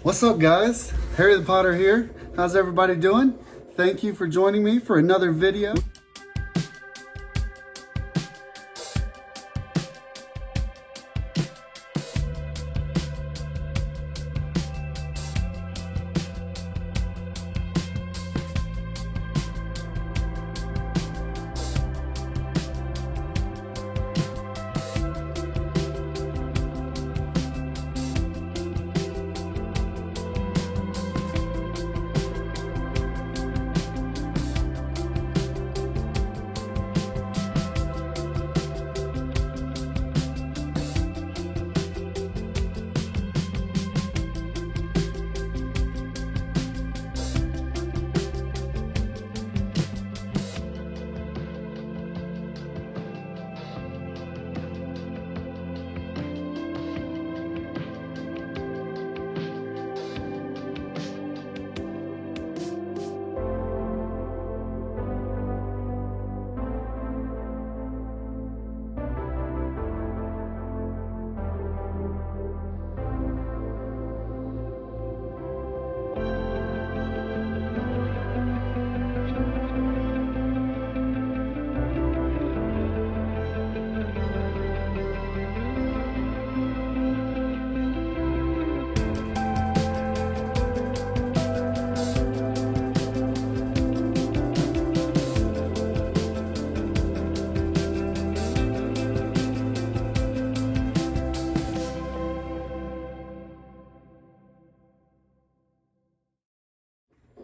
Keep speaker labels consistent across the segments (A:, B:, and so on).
A: What's up, guys? Harry the Potter here. How's everybody doing? Thank you for joining me for another video.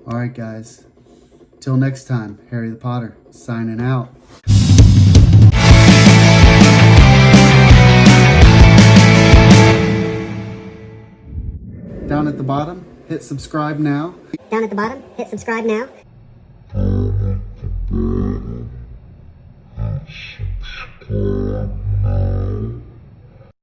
A: Alright guys, till next time, Harry the Potter, signing out. Down at the bottom, hit subscribe now.
B: Down at the bottom, hit subscribe now.
C: Down at the bottom, hit subscribe now.